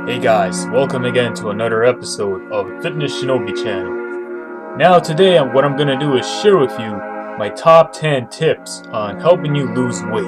Hey guys, welcome again to another episode of Fitness Shinobi Channel. Now today what I'm gonna do is share with you my top 10 tips on helping you lose weight.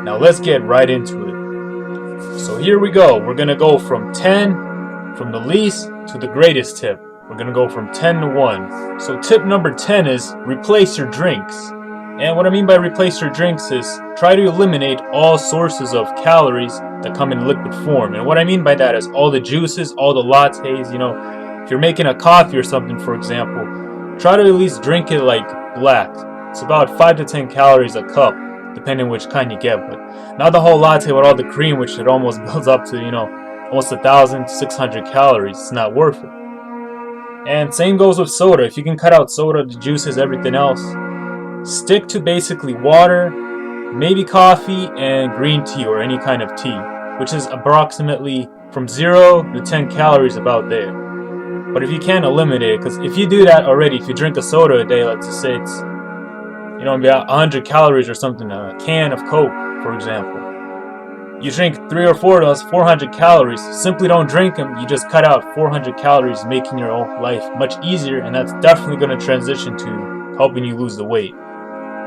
Now let's get right into it. So here we go. We're gonna go from the least to the greatest tip. We're gonna go from 10 to 1. So tip number 10 is replace your drinks. And what I mean by replace your drinks is try to eliminate all sources of calories that come in liquid form. And what I mean by that is all the juices, all the lattes, if you're making a coffee or something, for example, try to at least drink it like black. It's about 5 to 10 calories a cup, depending which kind you get, but not the whole latte with all the cream, which it almost builds up to, almost 1,600 calories. It's not worth it. And same goes with soda. If you can cut out soda, the juices, everything else, stick to basically water, maybe coffee, and green tea or any kind of tea, which is approximately from 0 to 10 calories about there. But if you can't eliminate it, because if you do that already, if you drink a soda a day, let's just say it's, about 100 calories or something, a can of Coke, for example. You drink 3 or 4 of those, 400 calories, simply don't drink them, you just cut out 400 calories, making your own life much easier, and that's definitely going to transition to helping you lose the weight.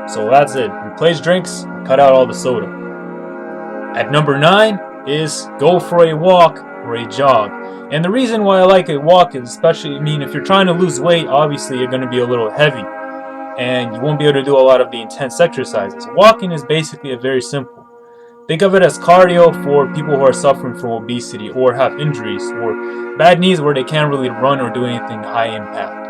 So that's it. Replace drinks, cut out all the soda. At number 9 is go for a walk or a jog. And the reason why I like a walk is especially, if you're trying to lose weight, obviously you're going to be a little heavy and you won't be able to do a lot of the intense exercises. Walking is basically very simple. Think of it as cardio for people who are suffering from obesity or have injuries or bad knees where they can't really run or do anything high impact.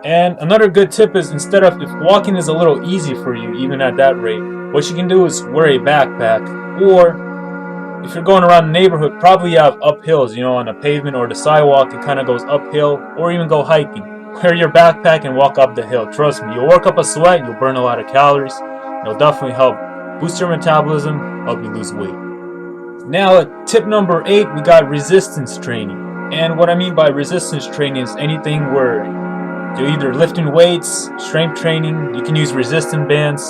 And another good tip is if walking is a little easy for you, even at that rate, what you can do is wear a backpack, or if you're going around the neighborhood, probably you have uphills, on the pavement or the sidewalk, it kind of goes uphill, or even go hiking. Wear your backpack and walk up the hill. Trust me, you'll work up a sweat, you'll burn a lot of calories, it'll definitely help boost your metabolism, help you lose weight. Now at tip number 8, we got resistance training. And what I mean by resistance training is anything where you're either lifting weights, strength training, you can use resistance bands,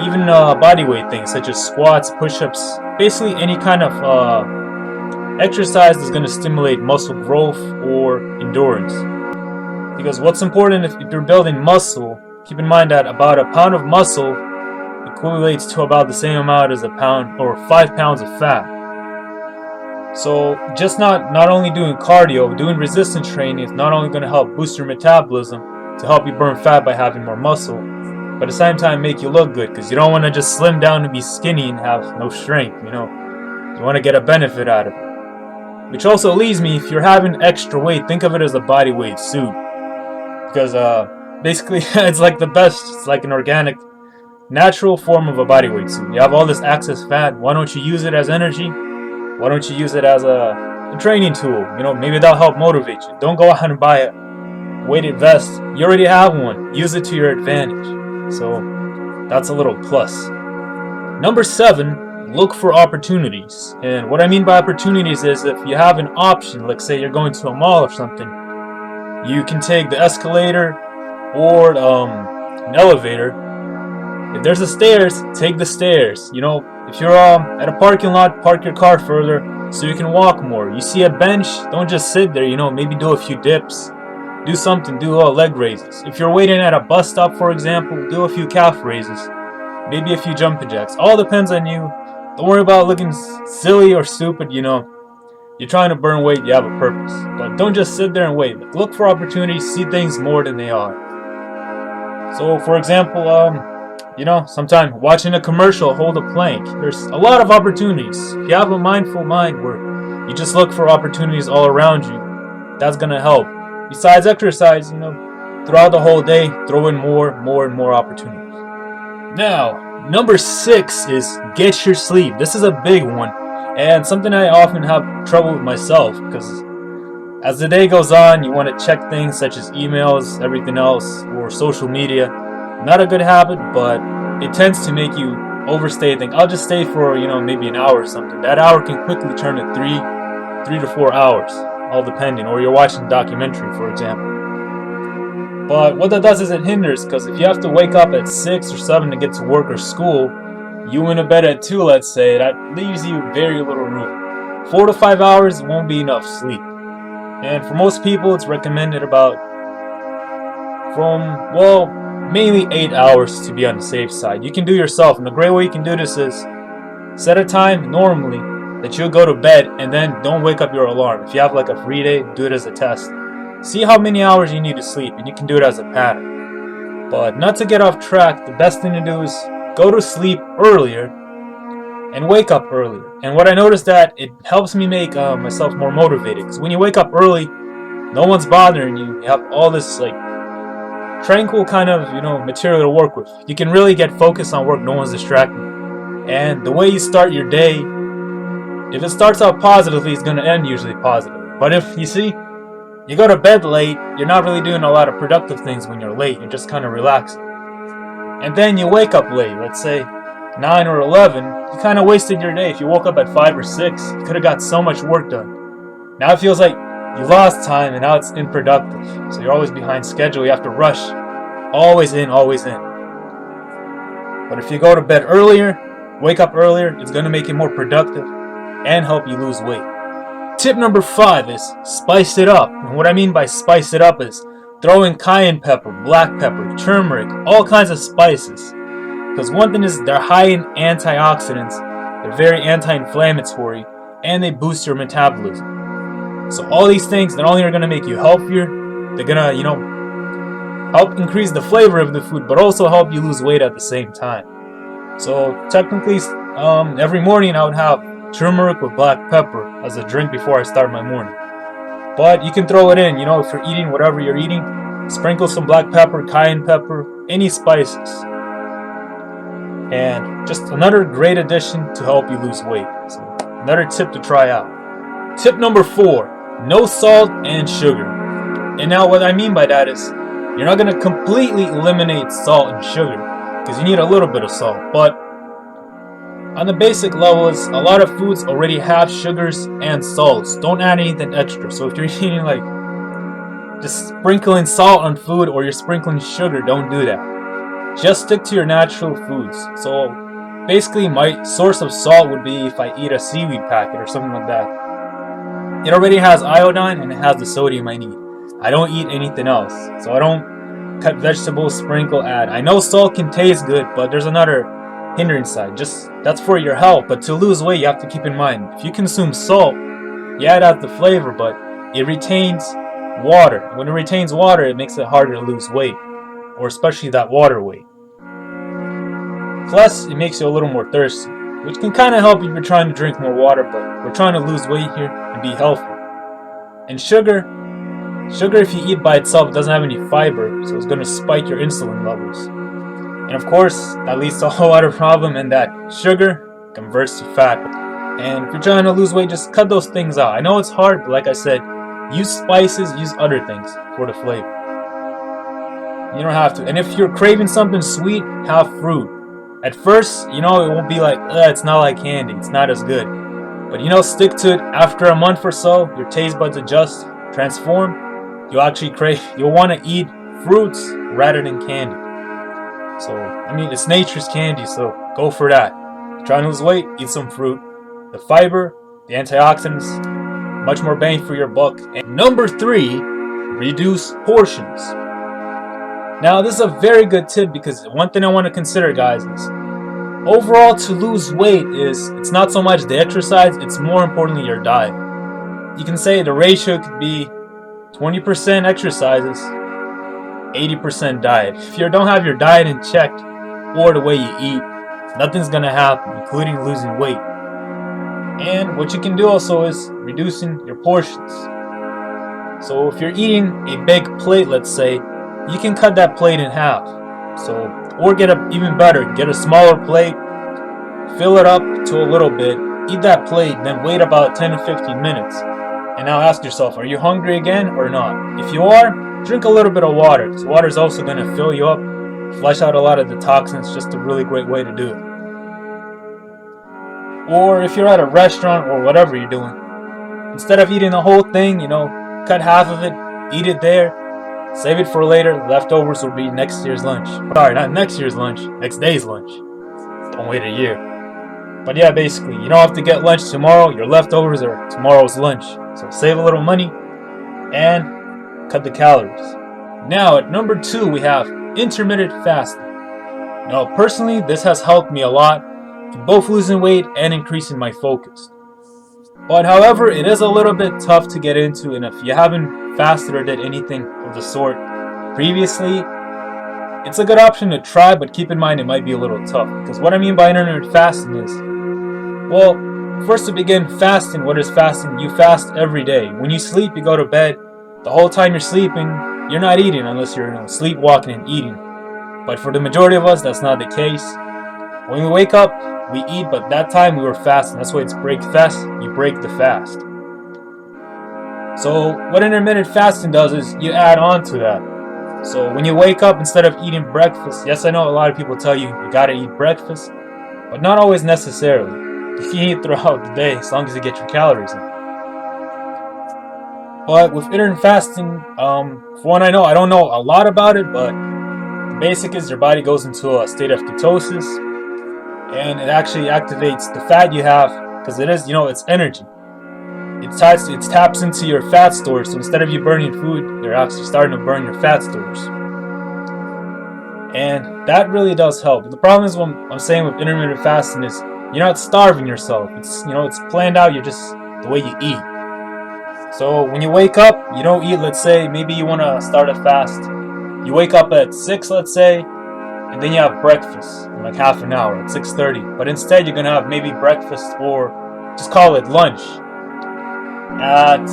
even body weight things such as squats, push-ups, basically any kind of exercise that's going to stimulate muscle growth or endurance. Because what's important if you're building muscle, keep in mind that about a pound of muscle equates to about the same amount as a pound or 5 pounds of fat. So just not only doing cardio, doing resistance training is not only going to help boost your metabolism to help you burn fat by having more muscle, but at the same time make you look good, because you don't want to just slim down and be skinny and have no strength, you want to get a benefit out of it. Which also leads me, if you're having extra weight, think of it as a body weight suit, because basically it's like the best, it's like an organic, natural form of a body weight suit. You have all this excess fat, why don't you use it as energy? Why don't you use it as a training tool? Maybe that'll help motivate you. Don't go out and buy a weighted vest. You already have one. Use it to your advantage. So that's a little plus. Number 7, look for opportunities. And what I mean by opportunities is if you have an option, let's say you're going to a mall or something, you can take the escalator or an elevator. If there's a stairs, take the stairs. If you're at a parking lot, park your car further so you can walk more. You see a bench, don't just sit there, maybe do a few dips. Do something, do leg raises. If you're waiting at a bus stop, for example, do a few calf raises. Maybe a few jumping jacks. All depends on you. Don't worry about looking silly or stupid, You're trying to burn weight, you have a purpose. But don't just sit there and wait. Look for opportunities, see things more than they are. So, for example, sometime watching a commercial, hold a plank. There's a lot of opportunities. If you have a mindful mind where you just look for opportunities all around you, that's going to help. Besides exercise, throughout the whole day, throw in more and more opportunities. Now, number 6 is get your sleep. This is a big one, and something I often have trouble with myself, because as the day goes on, you want to check things such as emails, everything else, or social media. Not a good habit, but it tends to make you overstay. Think I'll just stay for maybe an hour or something. That hour can quickly turn to 3 to 4 hours, all depending. Or you're watching a documentary, for example. But what that does is it hinders, because if you have to wake up at 6 or 7 to get to work or school, you in a bed at 2, let's say, that leaves you very little room. 4 to 5 hours won't be enough sleep. And for most people, it's recommended about mainly 8 hours to be on the safe side. You can do yourself, and the great way you can do this is set a time normally that you'll go to bed and then don't wake up your alarm. If you have like a free day, do it as a test. See how many hours you need to sleep, and you can do it as a pattern. But not to get off track, the best thing to do is go to sleep earlier and wake up earlier. And what I noticed that it helps me make myself more motivated, because when you wake up early, no one's bothering you. You have all this like tranquil kind of material to work with. You can really get focused on work. No one's distracting. And the way you start your day, if it starts out positively, it's going to end usually positive. But if you go to bed late, you're not really doing a lot of productive things when you're late. You're just kind of relaxing. And then you wake up late, let's say 9 or 11, you kind of wasted your day. If you woke up at 5 or 6, you could have got so much work done. Now it feels like you lost time and now it's unproductive. So you're always behind schedule. You have to rush. Always in, always in. But if you go to bed earlier, wake up earlier, it's going to make you more productive and help you lose weight. Tip number 5 is spice it up. And what I mean by spice it up is throw in cayenne pepper, black pepper, turmeric, all kinds of spices. Because one thing is they're high in antioxidants, they're very anti-inflammatory, and they boost your metabolism. So all these things not only are going to make you healthier, they're going to, help increase the flavor of the food, but also help you lose weight at the same time. So technically, every morning I would have turmeric with black pepper as a drink before I start my morning. But you can throw it in, if you're eating whatever you're eating, sprinkle some black pepper, cayenne pepper, any spices. And just another great addition to help you lose weight. So another tip to try out. Tip number 4, no salt and sugar. And now what I mean by that is you're not going to completely eliminate salt and sugar because you need a little bit of salt. But on the basic level is a lot of foods already have sugars and salts. Don't add anything extra. So if you're eating just sprinkling salt on food or you're sprinkling sugar, don't do that. Just stick to your natural foods. So basically my source of salt would be if I eat a seaweed packet or something like that. It already has iodine and it has the sodium I need. I don't eat anything else. So I don't cut vegetables, sprinkle, add. I know salt can taste good, but there's another hindrance side. That's for your health. But to lose weight, you have to keep in mind, if you consume salt, yeah, it adds the flavor, but it retains water. When it retains water, it makes it harder to lose weight, or especially that water weight. Plus, it makes you a little more thirsty, which can kind of help if you're trying to drink more water, but we're trying to lose weight here and be healthy. And sugar, if you eat by itself, doesn't have any fiber, so it's going to spike your insulin levels. And of course, that leads to a whole other problem in that sugar converts to fat. And if you're trying to lose weight, just cut those things out. I know it's hard, but like I said, use spices, use other things for the flavor. You don't have to. And if you're craving something sweet, have fruit. At first, it won't be like, it's not like candy, it's not as good. But stick to it. After a month or so, your taste buds adjust, transform. You'll want to eat fruits rather than candy. So, it's nature's candy, so go for that. If you're trying to lose weight, eat some fruit. The fiber, the antioxidants, much more bang for your buck. And number 3, reduce portions. Now, this is a very good tip because one thing I want to consider, guys, is overall to lose weight it's not so much the exercise, it's more importantly your diet. You can say the ratio could be 20% exercises, 80% diet. If you don't have your diet in check or the way you eat, nothing's going to happen, including losing weight. And what you can do also is reducing your portions. So if you're eating a big plate, let's say, you can cut that plate in half. Or even better, get a smaller plate, fill it up to a little bit, eat that plate, then wait about 10 to 15 minutes. And now ask yourself, are you hungry again or not? If you are, drink a little bit of water, because water is also going to fill you up, flush out a lot of the toxins. Just a really great way to do it. Or if you're at a restaurant or whatever you're doing, instead of eating the whole thing, cut half of it, eat it there, save it for later. Leftovers will be next year's lunch. Sorry, not next year's lunch, next day's lunch. Don't wait a year. But yeah, basically, you don't have to get lunch tomorrow. Your leftovers are tomorrow's lunch. So save a little money and cut the calories. Now, at number 2, we have intermittent fasting. Now, personally, this has helped me a lot in both losing weight and increasing my focus. But however, it is a little bit tough to get into, and if you haven't fasted or did anything of the sort previously, it's a good option to try, but keep in mind it might be a little tough. Because what I mean by intermittent fasting is, well, first to begin, fasting. What is fasting? You fast every day. When you sleep, you go to bed. The whole time you're sleeping, you're not eating unless you're sleepwalking and eating. But for the majority of us, that's not the case. When we wake up, we eat, but that time we were fasting. That's why it's break fast. You break the fast. So what intermittent fasting does is you add on to that. So when you wake up, instead of eating breakfast, yes, I know a lot of people tell you gotta eat breakfast, but not always necessarily. You can eat throughout the day as long as you get your calories in. But with intermittent fasting, for one I know, I don't know a lot about it, but the basic is your body goes into a state of ketosis, and it actually activates the fat you have, because it is, it's energy. It taps into your fat stores, so instead of you burning food, you're actually starting to burn your fat stores. And that really does help. The problem is, what I'm saying with intermittent fasting is, you're not starving yourself. It's planned out. You're just the way you eat. So when you wake up, you don't eat. Let's say maybe you want to start a fast. You wake up at 6, let's say, and then you have breakfast in like half an hour at 6:30. But instead, you're gonna have maybe breakfast, or just call it lunch, at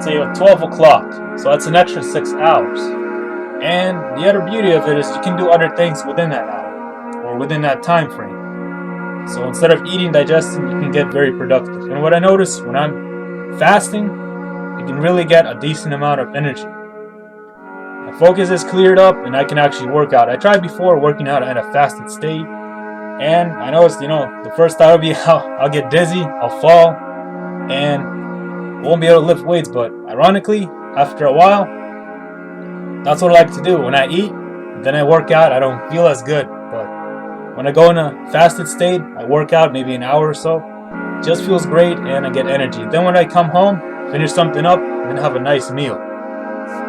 say 12 o'clock. So that's an extra 6 hours. And the other beauty of it is you can do other things within that hour or within that time frame. So instead of eating, digesting, you can get very productive. And what I notice when I'm fasting, I can really get a decent amount of energy. My focus is cleared up and I can actually work out. I tried before working out at a fasted state, and I noticed, the first time I'll get dizzy, I'll fall, and won't be able to lift weights. But ironically, after a while, that's what I like to do. When I eat, then I work out, I don't feel as good. But when I go in a fasted state, I work out maybe an hour or so. It just feels great and I get energy. Then when I come home, finish something up, and then have a nice meal.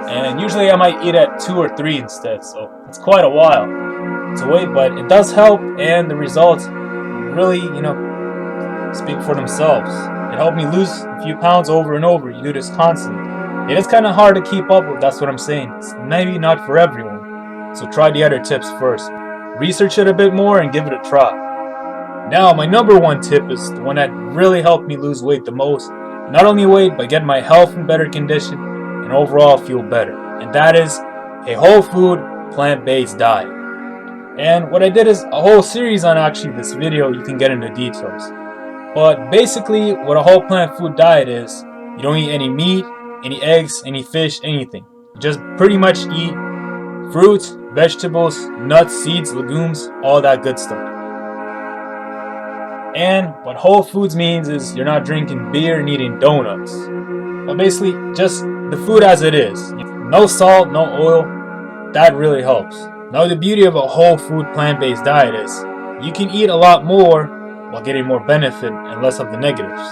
And usually I might eat at 2 or 3 instead, so it's quite a while to wait, but it does help, and the results really, speak for themselves. It helped me lose a few pounds over and over. You do this constantly. It is kind of hard to keep up with, that's what I'm saying. It's maybe not for everyone, so try the other tips first. Research it a bit more and give it a try. Now, my number 1 tip is the one that really helped me lose weight the most. Not only weight, but get my health in better condition and overall feel better. And that is a whole food, plant-based diet. And what I did is a whole series on actually this video. You can get into details. But basically, what a whole plant food diet is, you don't eat any meat, any eggs, any fish, anything. You just pretty much eat fruits, vegetables, nuts, seeds, legumes, all that good stuff. And what whole foods means is you're not drinking beer and eating donuts. But basically, just the food as it is. No salt, no oil. That really helps. Now, the beauty of a whole food plant-based diet is you can eat a lot more while getting more benefit and less of the negatives.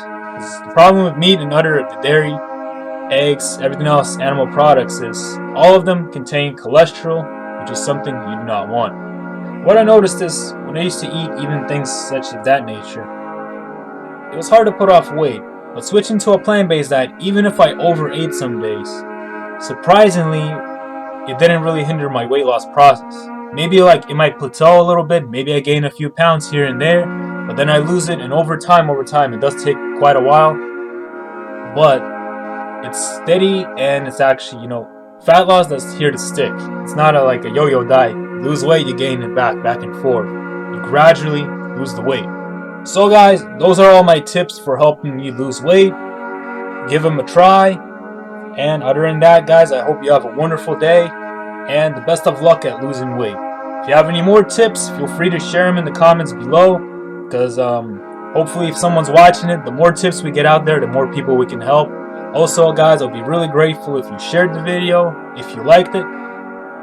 The problem with meat and other dairy, eggs, everything else, animal products, is all of them contain cholesterol, which is something you do not want. What I noticed is when I used to eat even things such as that nature, it was hard to put off weight. But switching to a plant-based diet, even if I overate some days, surprisingly, it didn't really hinder my weight loss process. Maybe it might plateau a little bit, maybe I gain a few pounds here and there, but then I lose it, and over time, it does take quite a while, but it's steady, and it's actually, fat loss that's here to stick. It's not like a yo-yo diet. You lose weight, you gain it back and forth. You gradually lose the weight. So guys, those are all my tips for helping you lose weight. Give them a try. And other than that, guys, I hope you have a wonderful day and the best of luck at losing weight. If you have any more tips, feel free to share them in the comments below, because hopefully if someone's watching it, the more tips we get out there, the more people we can help. Also, guys, I'll be really grateful if you shared the video. If you liked it,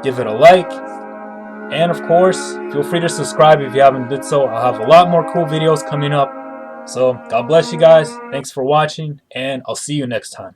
give it a like. And of course, feel free to subscribe if you haven't did so. I'll have a lot more cool videos coming up. So God bless you guys. Thanks for watching, and I'll see you next time.